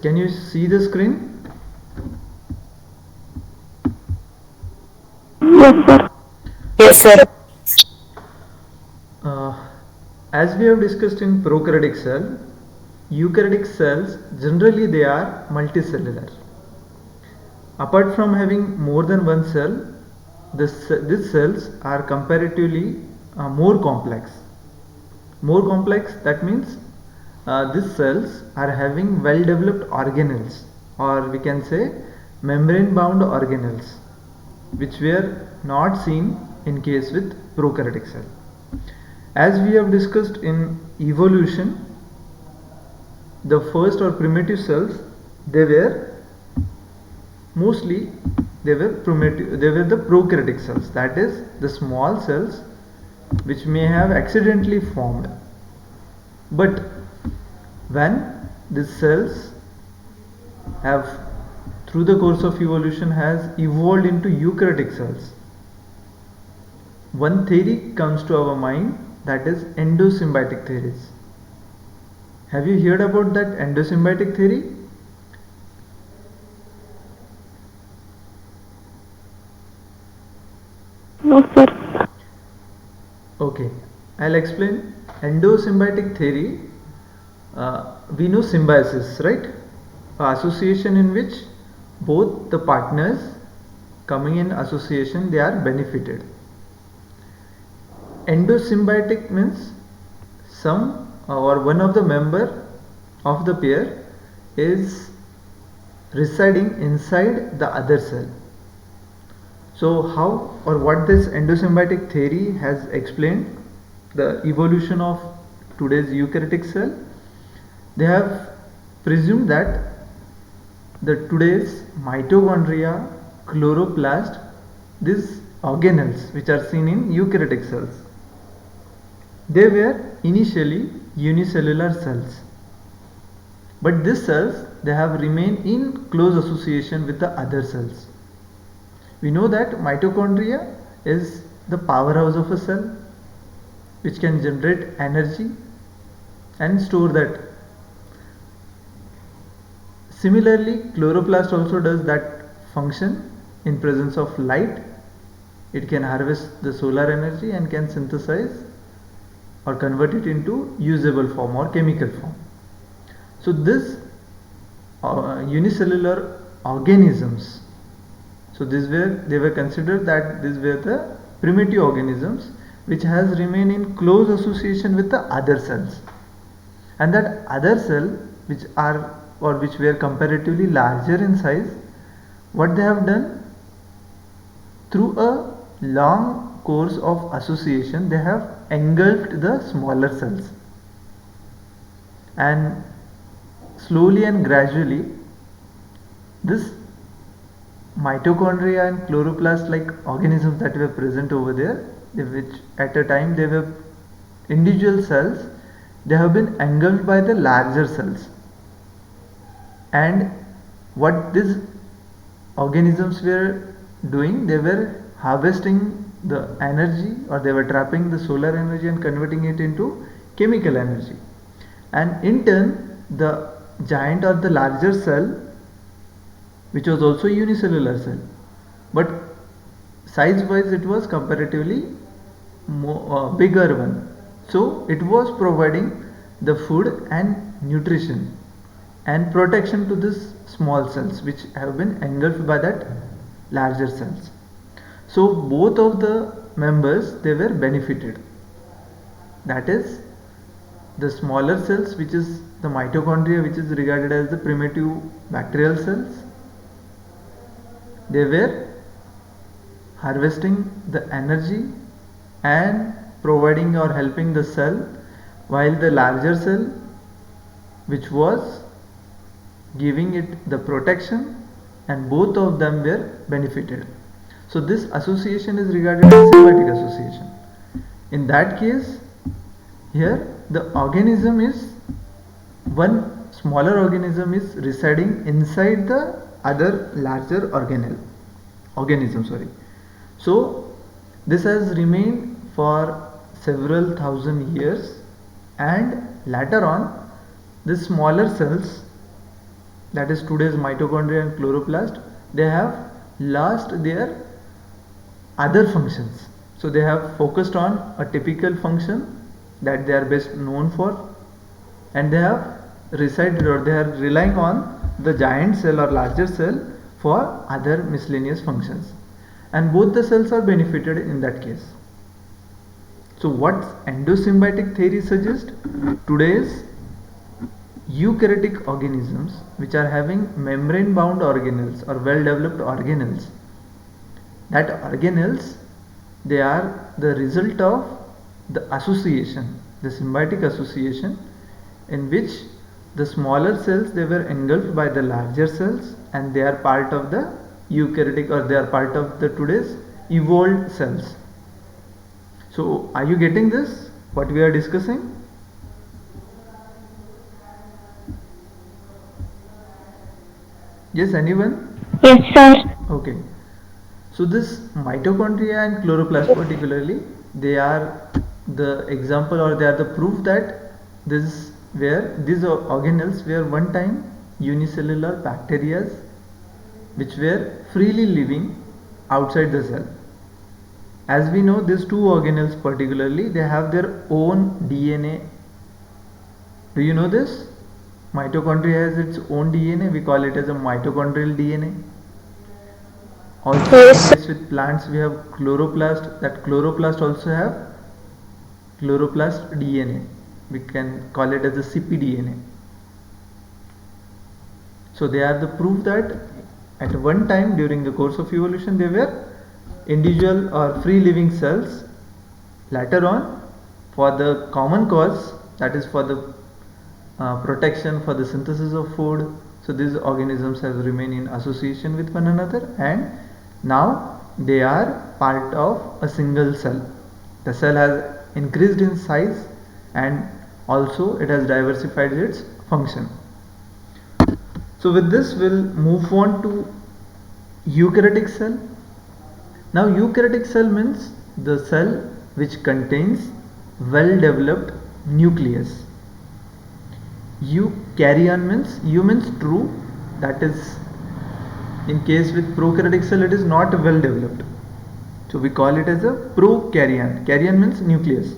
can you see the screen? Yes, sir. Yes, sir. Uh, as we have discussed in prokaryotic cell, eukaryotic cells generally they are multicellular. Apart from having more than one cell, these cells are comparatively more complex. More complex, that means these cells are having well developed organelles, or we can say membrane bound organelles, which were not seen in case with prokaryotic cell. As we have discussed in evolution, the first or primitive cells, they were mostly they were the prokaryotic cells, that is the small cells which may have accidentally formed. But when these cells have through the course of evolution has evolved into eukaryotic cells, one theory comes to our mind, that is endosymbiotic theories. Have you heard about that endosymbiotic theory? No, sir. Okay, I'll explain. Endosymbiotic theory, we know symbiosis, right? Association in which both the partners coming in association they are benefited. Endosymbiotic means some or one of the member of the pair is residing inside the other cell. So how or what this endosymbiotic theory has explained the evolution of today's eukaryotic cell, they have presumed that the today's mitochondria, chloroplast, these organelles which are seen in eukaryotic cells, they were initially unicellular cells, but these cells they have remained in close association with the other cells. We know that mitochondria is the powerhouse of a cell which can generate energy and store that. Similarly, chloroplast also does that function in presence of light. It can harvest the solar energy and can synthesize or convert it into usable form or chemical form. So this unicellular organisms, so they were considered that these were the primitive organisms which has remained in close association with the other cells, and that other cell which are or which were comparatively larger in size, what they have done, through a long course of association they have engulfed the smaller cells, and slowly and gradually this mitochondria and chloroplast like organisms that were present over there, which at a time they were individual cells, they have been engulfed by the larger cells. And what these organisms were doing, they were harvesting the energy, or they were trapping the solar energy and converting it into chemical energy, and in turn the giant or the larger cell, which was also a unicellular cell, but size wise it was comparatively bigger one, so it was providing the food and nutrition and protection to these small cells which have been engulfed by that larger cells. So both of the members they were benefited, that is the smaller cells, which is the mitochondria, which is regarded as the primitive bacterial cells, they were harvesting the energy and providing or helping the cell, while the larger cell which was giving it the protection, and both of them were benefited. So this association is regarded as symbiotic association. In that case, here the organism is one smaller organism is residing inside the other larger organism, sorry. So this has remained for several thousand years, and later on the smaller cells that is today's mitochondria and chloroplast, they have lost their other functions. So they have focused on a typical function that they are best known for, and they have resided, or they are relying on the giant cell or larger cell for other miscellaneous functions, and both the cells are benefited in that case. So what endosymbiotic theory suggests? Today's eukaryotic organisms which are having membrane bound organelles or well developed organelles, that organelles, they are the result of the association, the symbiotic association, in which the smaller cells, they were engulfed by the larger cells, and they are part of the eukaryotic, or they are part of the today's evolved cells. So are you getting this, what we are discussing? Yes, anyone? Yes, sir. Okay. So this mitochondria and chloroplast particularly, they are the example, or they are the proof that this where these organelles were one time unicellular bacteria which were freely living outside the cell. As we know, these two organelles particularly, they have their own DNA. Do you know this? Mitochondria has its own DNA. We call it as a mitochondrial DNA. Also, Yes, sir. with plants we have chloroplast. That chloroplast also have chloroplast DNA. We can call it as a cpDNA. So they are the proof that at one time during the course of evolution they were individual or free living cells. Later on, for the common cause, that is for the protection, for the synthesis of food, so these organisms have remained in association with one another, and now they are part of a single cell. The cell has increased in size, and also it has diversified its function. So with this we'll move on to eukaryotic cell. Now eukaryotic cell means the cell which contains well developed nucleus. Eukaryon means U means true, that is, in case with prokaryotic cell it is not well developed, so we call it as a prokaryon. Karyon means nucleus.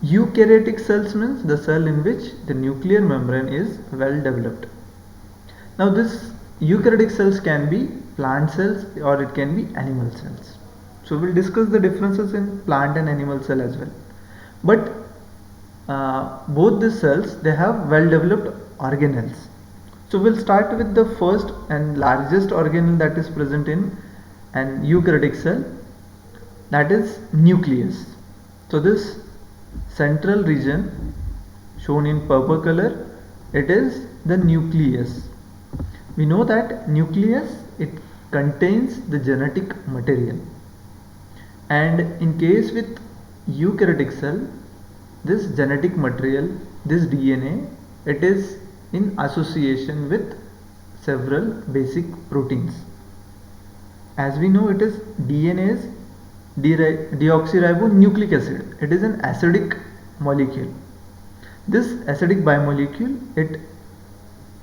Eukaryotic cells means the cell in which the nuclear membrane is well developed. Now this eukaryotic cells can be plant cells or it can be animal cells. So we'll discuss the differences in plant and animal cell as well. But both the cells, they have well developed organelles. So we'll start with the first and largest organelle that is present in an eukaryotic cell, that is nucleus. So this central region shown in purple color, it is the nucleus. We know that nucleus, it contains the genetic material, and in case with eukaryotic cell, this genetic material, this DNA, it is in association with several basic proteins. As we know, it is DNA is deoxyribonucleic acid. It is an acidic molecule. This acidic biomolecule, it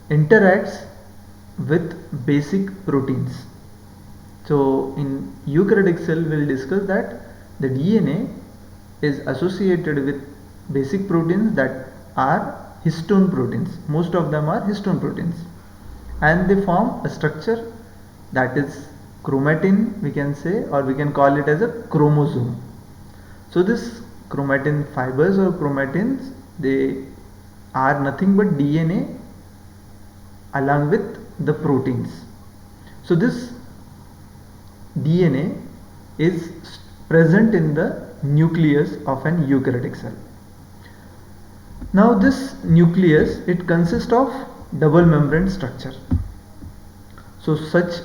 interacts with basic proteins. So in eukaryotic cell we will discuss that the DNA is associated with basic proteins that are histone proteins. Most of them are histone proteins, and they form a structure that is chromatin, we can say, or we can call it as a chromosome. So this chromatin fibers or chromatins, they are nothing but DNA along with the proteins. So this DNA is present in the nucleus of an eukaryotic cell. Now this nucleus, it consists of double membrane structure. So such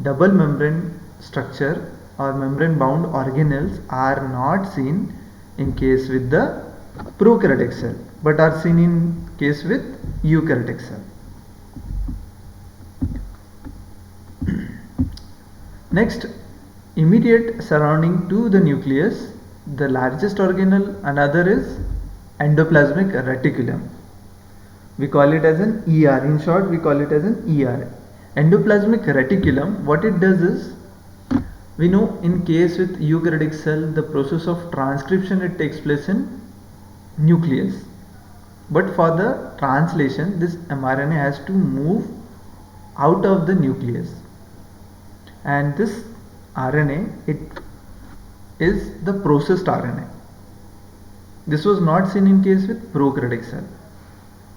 double membrane structure or membrane bound organelles are not seen in case with the prokaryotic cell, but are seen in case with eukaryotic cell. Next, immediate surrounding to the nucleus, the largest organelle, another is endoplasmic reticulum. We call it as an ER. In short, we call it as an ER. Endoplasmic reticulum, what it does is, we know in case with eukaryotic cell, the process of transcription, it takes place in nucleus. But for the translation, this mRNA has to move out of the nucleus. And this RNA, it is the processed RNA. This was not seen in case with prokaryotic cell.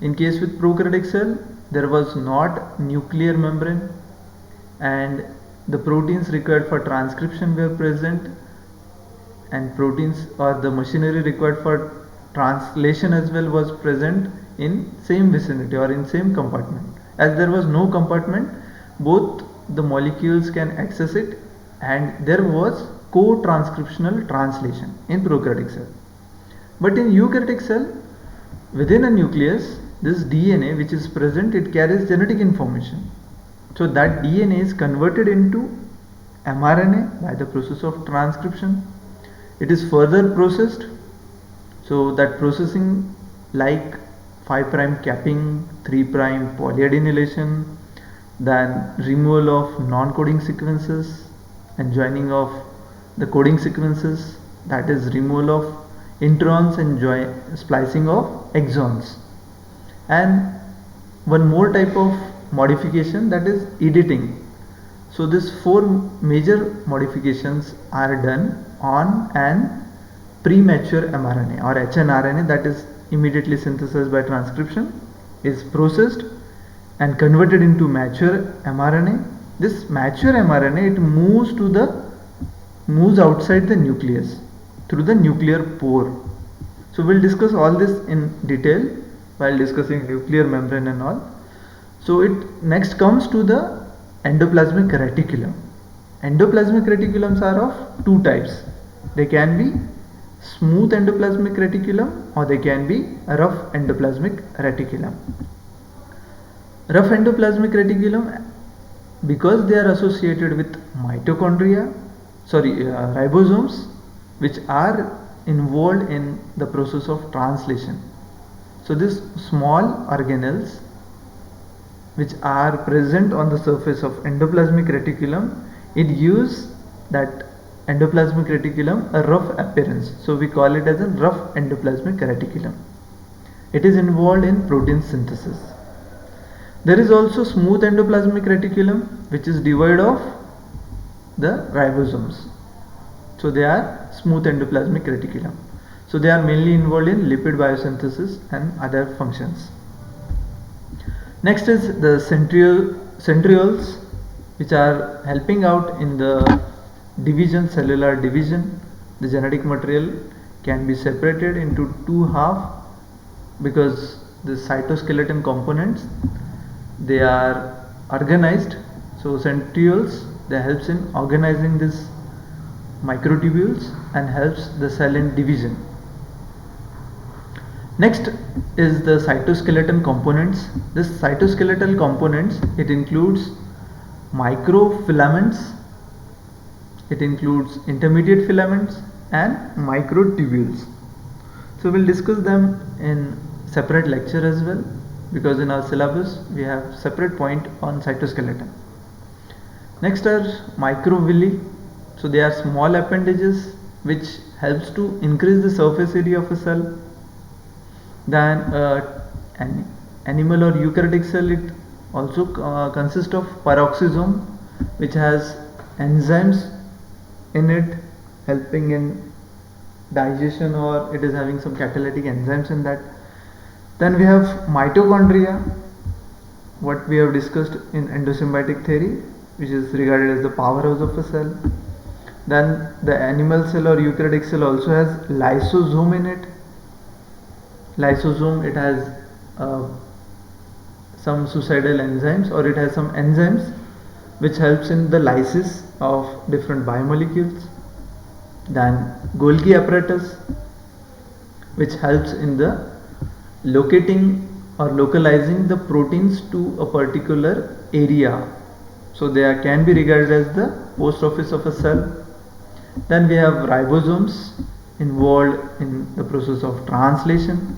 In case with prokaryotic cell, there was not nuclear membrane, and the proteins required for transcription were present, and proteins or the machinery required for translation as well was present in same vicinity or in same compartment. As there was no compartment, both the molecules can access it, and there was co-transcriptional translation in prokaryotic cell. But in eukaryotic cell, within a nucleus, this DNA which is present, it carries genetic information. So that DNA is converted into mRNA by the process of transcription. It is further processed. So that processing, like 5' capping, 3' polyadenylation, then removal of non-coding sequences and joining of the coding sequences, that is removal of introns and splicing of exons. And one more type of modification, that is editing. So these 4 major modifications are done on an premature mRNA or hnRNA, that is immediately synthesized by transcription, is processed and converted into mature mRNA. This mature mRNA, it moves outside the nucleus through the nuclear pore. So we'll discuss all this in detail while discussing nuclear membrane and all. So it next comes to the endoplasmic reticulum. Endoplasmic reticulums are of 2 types. They can be smooth endoplasmic reticulum or they can be rough endoplasmic reticulum. Rough endoplasmic reticulum, because they are associated with ribosomes, which are involved in the process of translation. So these small organelles which are present on the surface of endoplasmic reticulum, it gives that endoplasmic reticulum a rough appearance. So we call it as a rough endoplasmic reticulum. It is involved in protein synthesis. There is also smooth endoplasmic reticulum, which is devoid of the ribosomes. So they are smooth endoplasmic reticulum. So they are mainly involved in lipid biosynthesis and other functions. Next is the centrioles, which are helping out in the cellular division. The genetic material can be separated into 2 halves because the cytoskeleton components, they are organized. So centrioles, they helps in organizing this microtubules and helps the cell in division. Next is the cytoskeleton components. This cytoskeletal components, it includes microfilaments, it includes intermediate filaments and microtubules. So we'll discuss them in separate lecture as well, because in our syllabus we have separate point on cytoskeleton. Next are microvilli. So they are small appendages which helps to increase the surface area of a cell. Then an animal or eukaryotic cell, it also consists of peroxisome, which has enzymes in it helping in digestion, or it is having some catalytic enzymes in that. Then we have mitochondria, what we have discussed in endosymbiotic theory, which is regarded as the powerhouse of a cell. Then the animal cell or eukaryotic cell also has lysosome in it. Lysosome, it has some suicidal enzymes, or it has some enzymes which helps in the lysis of different biomolecules. Then Golgi apparatus, which helps in the locating or localizing the proteins to a particular area. So they can be regarded as the post office of a cell. Then we have ribosomes involved in the process of translation.